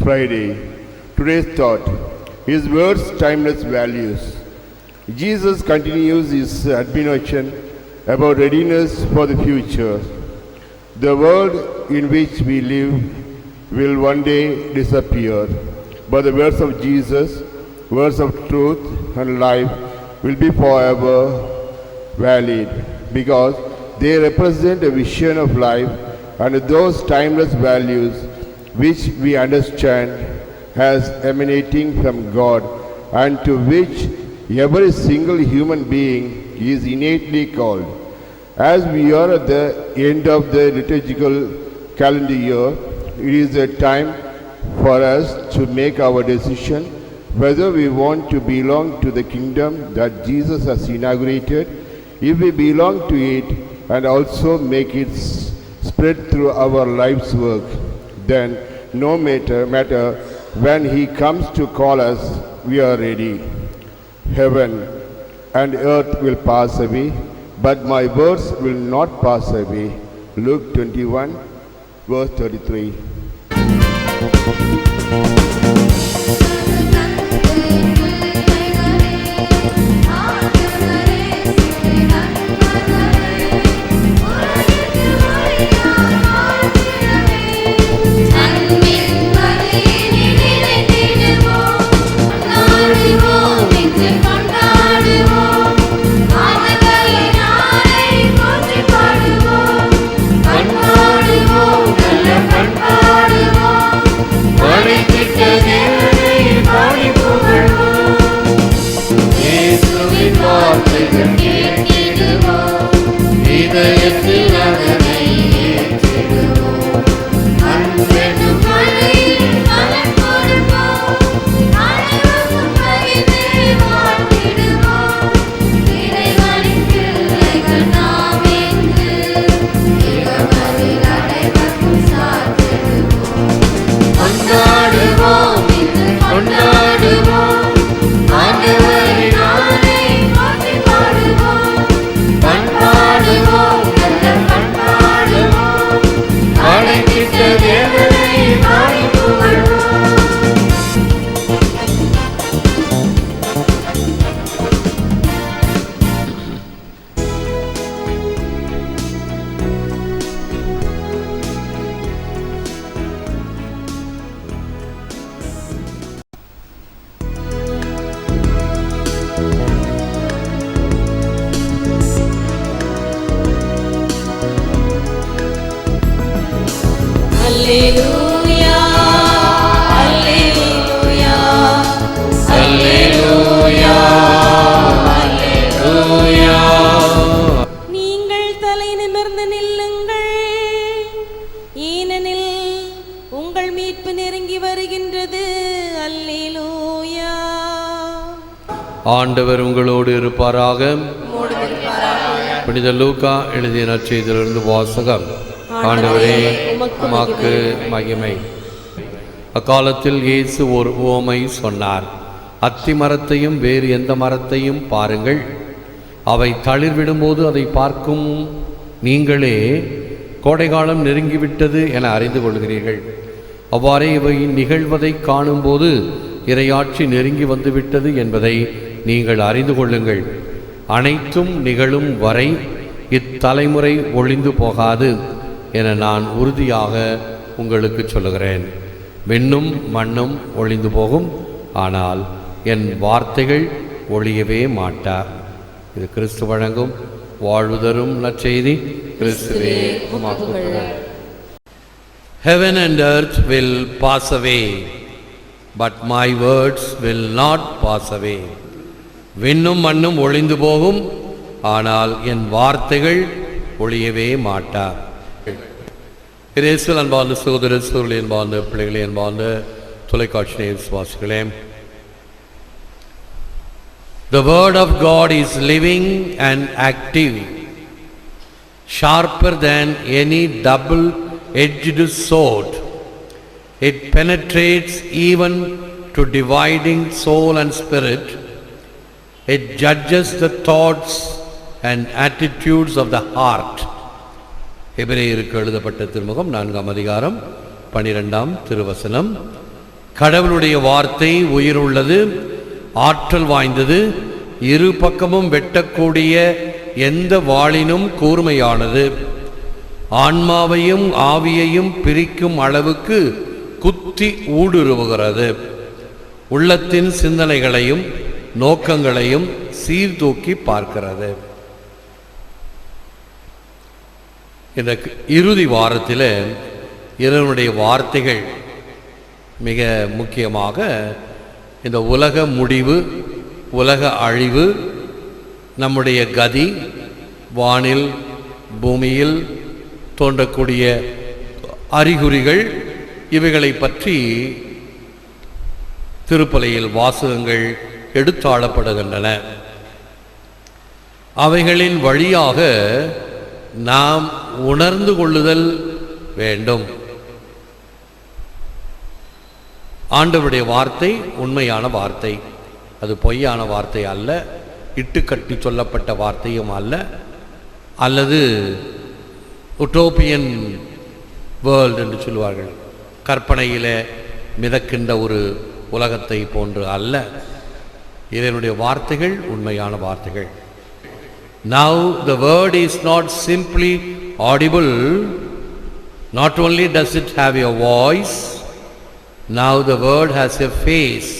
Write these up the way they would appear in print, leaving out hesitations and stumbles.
Friday. Today's thought, His words, timeless values. Jesus continues His admonition about readiness for the future. The world in which we live will one day disappear, but the words of Jesus, words of truth and life, will be forever valid because they represent a vision of life and those timeless values which we understand as emanating from God and to which every single human being is innately called. As we are at the end of the liturgical calendar year, it is a time for us to make our decision whether we want to belong to the kingdom that Jesus has inaugurated. If we belong to it and also make it spread through our life's work, then no matter when He comes to call us, we are ready. Heaven and earth will pass away, but my words will not pass away. Luke 21, verse 33. ஆண்டவர் உங்களோடு இருப்பாராக. புனித லூக்கா எழுதிய நற்செய்தியிலிருந்து வாசகம். ஆண்டவரே உமக்கு மகிமை. அக்காலத்தில் இயேசு ஒரு உவமை சொன்னார். அத்தி மரத்தையும் வேறு எந்த மரத்தையும் பாருங்கள். அவை தளிர்விடும்போது அதை பார்க்கும் நீங்களே கோடைகாலம் நெருங்கிவிட்டது என அறிந்து கொள்கிறீர்கள். அவ்வாறே இவை நிகழ்வதை காணும்போது இறையாட்சி நெருங்கி வந்துவிட்டது என்பதை நீங்கள் அறிந்து கொள்ளுங்கள். அனைத்தும் நிகழும் வரை இத்தலைமுறை ஒழிந்து போகாது என நான் உறுதியாக உங்களுக்கு சொல்லுகிறேன். விண்ணும் மண்ணும் ஒழிந்து போகும், ஆனால் என் வார்த்தைகள் ஒழியவே மாட்டார். இது கிறிஸ்து வழங்கும் வாழ்வு தரும் நற்செய்தி. கிறிஸ்துவே உமக்கு புகழ். Heaven and earth will pass away, but my words will not pass away. விண்ணும் மண்ணும் ஒழிந்து போகும், ஆனால் என் வார்த்தைகள் ஒழியவே மாட்டார். இயேசுவில் அன்பார்ந்த சகோதர சகோதரிகளே, அன்பார்ந்த பிள்ளைகளே, அன்பார்ந்த தொலைக்காட்சி விசுவாசிகளே, the word of God is living and active, sharper than any double-edged sword. It penetrates even to dividing soul and spirit. It judges the thoughts and attitudes of the heart. எபிரேயருக்கு எழுதப்பட்ட திருமுகம் 4ஆம் அதிகாரம் 12ஆம் திருவசனம். கடவுளுடைய வார்த்தை உயிருள்ளது, ஆற்றல் வாய்ந்தது, இரு பக்கமும் வெட்டக்கூடிய எந்த வாளினும் கூர்மையானது, ஆன்மாவையும் ஆவியையும் பிரிக்கும் அளவுக்கு குத்தி ஊடுருவுகிறது, உள்ளத்தின் சிந்தனைகளையும் நோக்கங்களையும் சீர்தூக்கி பார்க்கிறது. இந்த இறுதி வாரத்தில் இறைவனுடைய வார்த்தைகள் மிக முக்கியமாக இந்த உலக முடிவு, உலக அழிவு, நம்முடைய கதி, வானில் பூமியில் தோன்றக்கூடிய அறிகுறிகள், இவைகளை பற்றி திருப்பலியில் வாசகங்கள் எடுத்தாளப்படுகின்றன. அவைகளின் வழியாக நாம் உணர்ந்து கொள்ளுதல் வேண்டும். ஆண்டவருடைய வார்த்தை உண்மையான வார்த்தை, அது பொய்யான வார்த்தை அல்ல, இட்டுக்கட்டி சொல்லப்பட்ட வார்த்தையும் அல்ல, அல்லது உட்டோப்பியன் வேர்ல்டு என்று சொல்வார்கள், கற்பனையிலே மிதக்கின்ற ஒரு உலகத்தை போன்று அல்ல. இதனுடைய வார்த்தைகள் உண்மையான வார்த்தைகள். Now the word is not simply audible, not only does it have a voice, now the word has a face,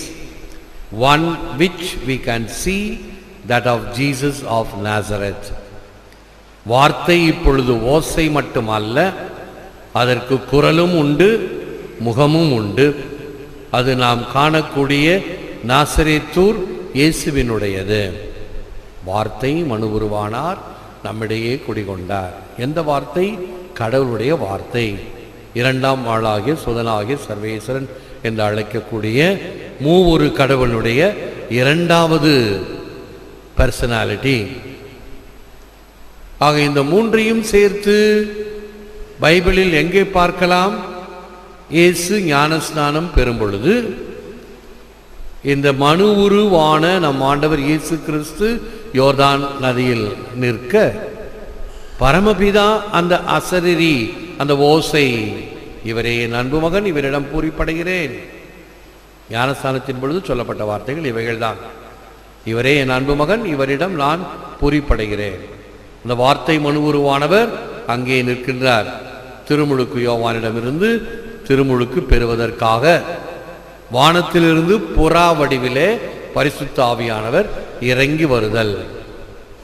one which we can see, that of Jesus of Nazareth. வார்த்தை இப்பொழுது ஓசை மட்டுமல்ல, அதற்கு குரலும் உண்டு, முகமும் உண்டு. அது நாம் காணக்கூடிய நாசரேத்தூர் இயேசுவினுடையது. வார்த்தை மனு உருவானார், நம்மிடையே குடிகொண்டார். எந்த வார்த்தை? கடவுளுடைய வார்த்தை. இரண்டாம் ஆளாகிய சுதனாகிய சர்வேஸ்வரன் என்று அழைக்கக்கூடிய மூவொரு கடவுளுடைய இரண்டாவது பர்சனாலிட்டி. ஆக இந்த மூன்றையும் சேர்த்து பைபிளில் எங்கே பார்க்கலாம்? இயேசு ஞானஸ்நானம் பெறும் பொழுது இந்த மனு உருவான நம் ஆண்டவர் இயேசு கிறிஸ்து யோர்தான் நதியில் நிற்க, பரமபிதா அந்த அசரீரி, அந்த ஓசை, இவரே என் அன்பு மகன், இவரிடம் பூரிப்படைகிறேன். ஞானஸ்தானத்தின் பொழுது சொல்லப்பட்ட வார்த்தைகள் இவைகள்தான். இவரே என் அன்பு மகன், இவரிடம் நான் பூரிப்படைகிறேன். அந்த வார்த்தை மனு உருவானவர் அங்கே நிற்கின்றார். திருமுழுக்கு யோவானிடமிருந்து திருமுழுக்கு பெறுவதற்காக வானத்திலிருந்து புறா வடிவிலே பரிசுத்த ஆவியானவர் இறங்கி வருதல்.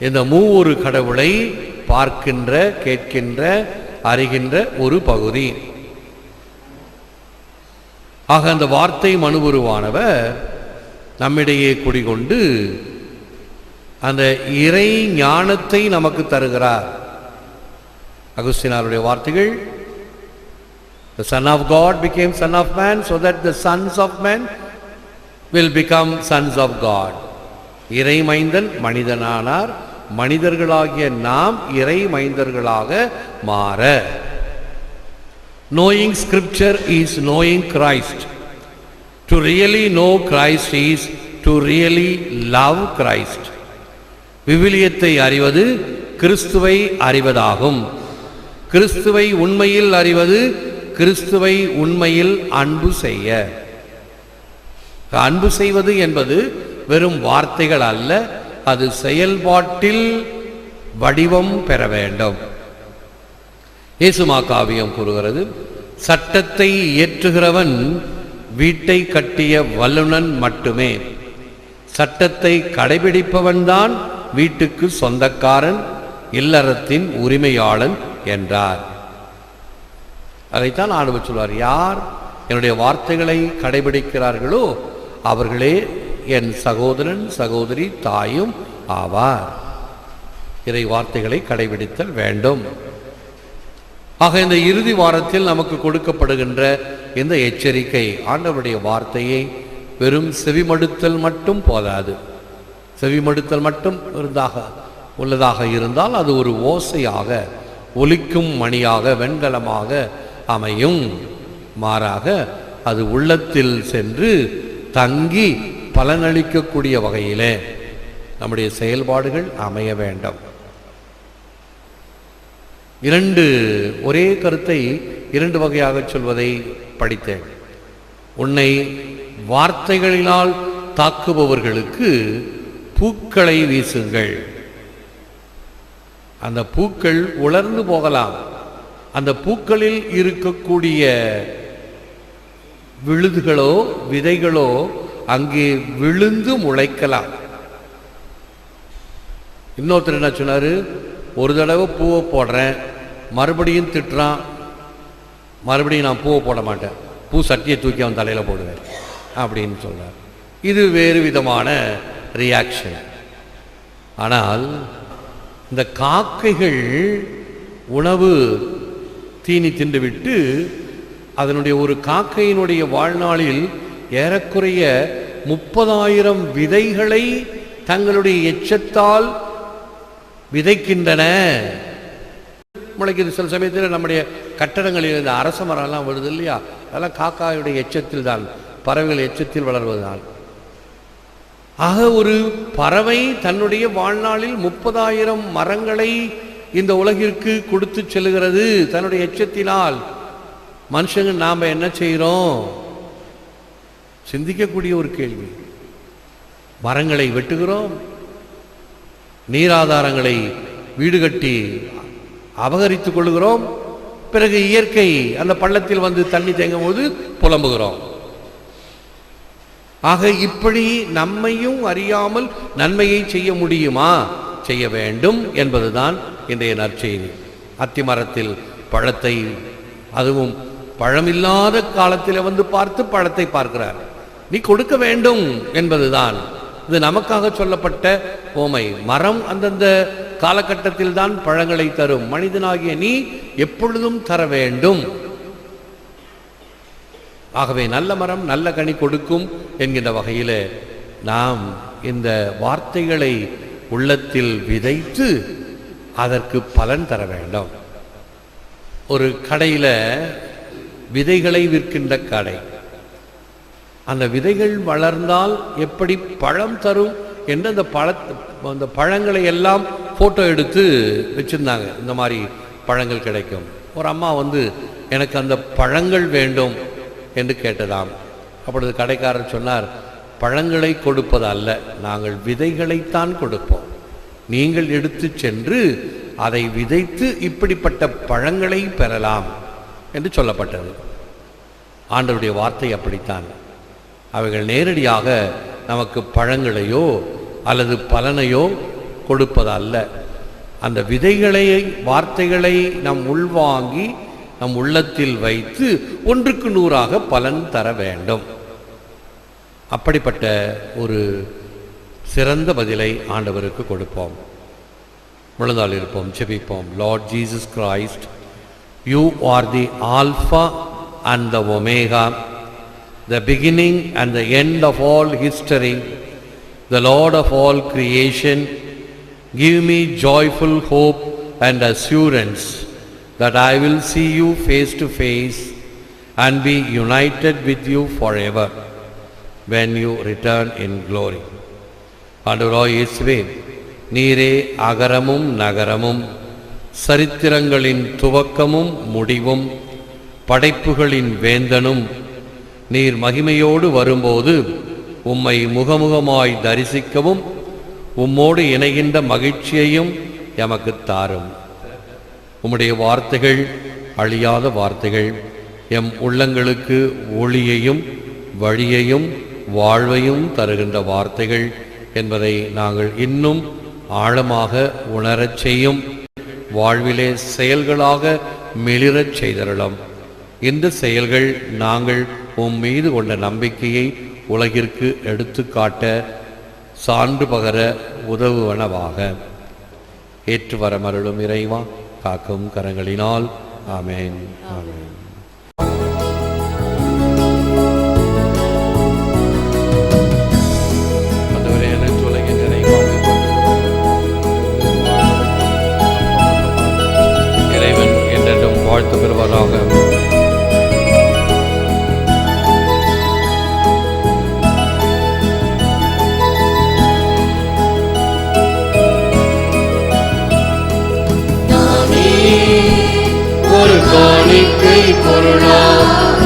இந்த மூவொரு கடவுளை பார்க்கின்ற, கேட்கின்ற, அறிகின்ற ஒரு பகுதி. ஆக அந்த வார்த்தை மனு உருவானவர் நம்மிடையே குடிகொண்டு அந்த இறை ஞானத்தை நமக்கு தருகிறார். அகுஸ்தினாருடைய வார்த்தைகள், the Son of God became Son of Man so that the sons of men will become sons of God. இறை மைந்தன் மனிதனானார், மனிதர்களாகிய நாம் இறை மைந்தர்களாக மாற. Knowing Scripture is knowing Christ. To really know Christ is to really love Christ. விவிலியத்தை அறிவது கிறிஸ்துவை அறிவதாகும். கிறிஸ்துவை உண்மையில் அறிவது கிறிஸ்துவை உண்மையில் அன்பு செய்ய. அன்பு செய்வது என்பது வெறும் வார்த்தைகள் அல்ல, அது செயல்பாட்டில் வடிவம் பெற வேண்டும். இயேசுமா காவியம் கூறுகிறது, சட்டத்தை இயற்றுகிறவன் வீட்டை கட்டிய வல்லுனன் மட்டுமே, சட்டத்தை கடைபிடிப்பவன்தான் வீட்டுக்கு சொந்தக்காரன், இல்லறத்தின் உரிமையாளன் என்றார். அதைத்தான் ஆண்டவர் சொல்வார், யார் என்னுடைய வார்த்தைகளை கடைபிடிக்கிறார்களோ அவர்களே என் சகோதரன், சகோதரி, தாயும் ஆவார். இறை வார்த்தைகளை கடைபிடித்தல் வேண்டும். ஆக இந்த இறுதி வாரத்தில் நமக்கு கொடுக்கப்படுகின்ற இந்த எச்சரிக்கை, ஆண்டவருடைய வார்த்தையை வெறும் செவிமடுத்தல் மட்டும் போதாது. செவிமடுத்தல் மட்டும் உள்ளதாக இருந்தால் அது ஒரு ஓசையாக, ஒலிக்கும் மணியாக, வெண்கலமாக அமையும். மாறாக அது உள்ளத்தில் சென்று தங்கி பலனளிக்கக்கூடிய வகையிலே நம்முடைய செயல்பாடுகள் அமைய வேண்டும். ஒரே கருத்தை இரண்டு வகையாக சொல்வதை படித்தேன். உன்னை வார்த்தைகளினால் தாக்குபவர்களுக்கு பூக்களை வீசுங்கள். அந்த பூக்கள் உலர்ந்து போகலாம். அந்த பூக்களில் இருக்கக்கூடிய விழுதுகளோ விதைகளோ அங்கே விழுந்து முளைக்கலாம். இன்னொருத்தர் என்ன சொன்னார், ஒரு தடவை பூவை போடுறேன், மறுபடியும் திட்டுறான், மறுபடியும் நான் பூவை போட மாட்டேன், பூ சட்டியை தூக்கி அவன் தலையில் போடுவேன் அப்படின்னு சொல்கிறார். இது வேறு விதமான ரியாக்ஷன். ஆனால் இந்த காக்கைகள் உணவு தீனி தின்றுவிட்டு அதனுடைய ஒரு காக்கையினுடைய வாழ்நாளில் ஏறக்குறைய 30,000 விதைகளை தங்களுடைய எச்சத்தால் விதைக்கின்றன. முளைக்குது. சில சமயத்தில் நம்முடைய கட்டடங்களில் இந்த அரச மரம்லாம் வருது இல்லையா, அதெல்லாம் காக்காயுடைய எச்சத்தில் தான், பறவைகள் எச்சத்தில் வளர்வதுதான். ஆக ஒரு பறவை தன்னுடைய வாழ்நாளில் 30,000 மரங்களை இந்த உலகிற்கு கொடுத்து செல்கிறது தன்னுடைய எச்சத்தினால். மனுஷங்க நாம் என்ன செய்கிறோம்? சிந்திக்கக்கூடிய ஒரு கேள்வி. மரங்களை வெட்டுகிறோம், நீராதாரங்களை வீடு கட்டி அபகரித்துக் கொள்கிறோம், பிறகு இயற்கை அந்த பள்ளத்தில் வந்து தண்ணி தேங்கும் போது புலம்புகிறோம். ஆக இப்படி நம்மையும் அறியாமல் நன்மையை செய்ய முடியுமா? செய்ய வேண்டும் என்பதுதான் இன்றைய நற்செய்தி. அத்திமரத்தில் பழத்தை, அதுவும் பழமில்லாத காலத்தில் வந்து பார்த்து பழத்தை பார்க்கிறார். நீ கொடுக்க வேண்டும் என்பதுதான் இது நமக்காக சொல்லப்பட்ட ஓமை. மரம் அந்தந்த காலகட்டத்தில் தான் பழங்களை தரும். மனிதனாகிய நீ எப்பொழுதும் தர வேண்டும். ஆகவே நல்ல மரம் நல்ல கனி கொடுக்கும் என்கின்ற வகையில் நாம் இந்த வார்த்தைகளை உள்ளத்தில் விதைத்து அதற்கு பலன் தர வேண்டும். ஒரு கடையில் விதைகளை விற்கின்ற கடை, அந்த விதைகள் வளர்ந்தால் எப்படி பழம் தரும் என்று அந்த பழங்களை எல்லாம் ஃபோட்டோ எடுத்து வச்சுருந்தாங்க. இந்த மாதிரி பழங்கள் கிடைக்கும். ஒரு அம்மா வந்து எனக்கு அந்த பழங்கள் வேண்டும் என்று கேட்டதாம். அப்பொழுது கடைக்காரர் சொன்னார், பழங்களை கொடுப்பது அல்ல, நாங்கள் விதைகளைத்தான் கொடுப்போம். நீங்கள் எடுத்து சென்று அதை விதைத்து இப்படிப்பட்ட பழங்களை பெறலாம் என்று சொல்லப்பட்டது. ஆண்டவருடைய வார்த்தை அப்படித்தான். அவைகள் நேரடியாக நமக்கு பழங்களையோ அல்லது பலனையோ கொடுப்பதல்ல. அந்த விதைகளை, வார்த்தைகளை நம் உள்வாங்கி நம் உள்ளத்தில் வைத்து 1க்கு 100ஆக பலன் தர வேண்டும். அப்படிப்பட்ட ஒரு சிறந்த பதிலை ஆண்டவருக்கு கொடுப்போம். முழந்தாள் இருப்போம், ஜெபிப்போம். Lord Jesus Christ, you are the Alpha and the Omega, the beginning and the end of all history, the Lord of all creation. Give me joyful hope and assurance that I will see you face to face and be united with you forever when you return in glory. ஆண்டவராகிய இயேசுவே, நீரே அகரமும் நகரமும், சரித்திரங்களின் துவக்கமும் முடிவும், படைப்புகளின் வேந்தனும். நீர் மகிமையோடு வரும்போது உம்மை முகமுகமாய் தரிசிக்கவும் உம்மோடு இணைகின்ற மகிழ்ச்சியையும் எமக்கு தாரும். உம்முடைய வார்த்தைகள் அழியாத வார்த்தைகள், எம் உள்ளங்களுக்கு ஒளியையும் வழியையும் வாழ்வையும் தருகின்ற வார்த்தைகள் என்பதை நாங்கள் இன்னும் ஆழமாக உணரச் செய்யும். வாழ்விலே செயல்களாக மிளிரச் செய்தருளும். இந்த செயல்கள் நாங்கள் உம் மீது கொண்ட நம்பிக்கையை உலகிற்கு எடுத்துக்காட்ட சான்று பகர உதவுவனவாக. ஏற்று வரமருளும் இறைவா, காக்கும் கரங்களினால். ஆமென், ஆமென். இறைவன் என்றென்றும் வாழ்த்து பெறுவதாக. ஒரு காணிக்கை பொருளாக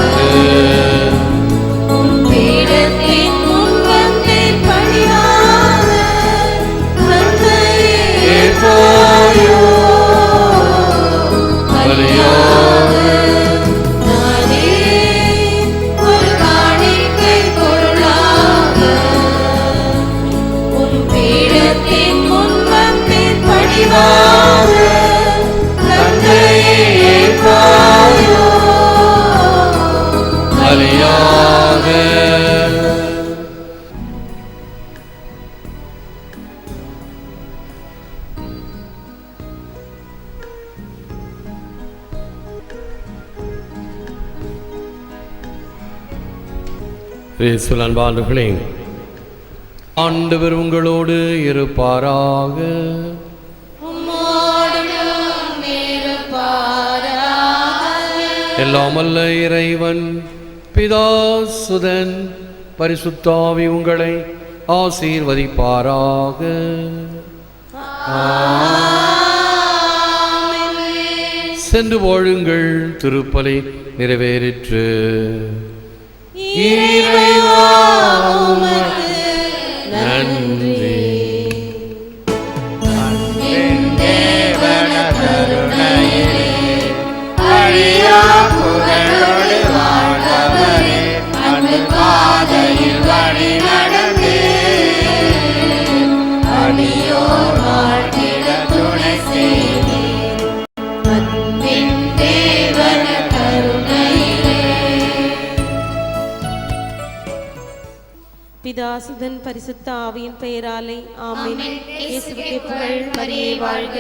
இயேசுவில் அன்பானவர்களே, ஆண்டவர் உங்களோடு இருப்பாராக. எல்லாம் வல்ல இறைவன் பிதா சுதன் பரிசுத்தாவி உங்களை ஆசீர்வதிப்பாராக. சென்று வாழுங்கள், திருப்பலி நிறைவேறிற்று. இறைவா உமக்கு நன்றி. அன்பின் தேவன கருணையிலே அழியா புகழோடு வாழ்பவரே, அன்பு பாதையில் வழி நடந்தே அடியோர் வாழ்ந்திட துணை செய்தீர். அன்பின் தேவன கருணையிலே. பிதாசுதன் பரிசுத்த ஆவியின் பெயராலே ஆமென். இயேசுவுக்கே புகழ், மரியே வாழ்க.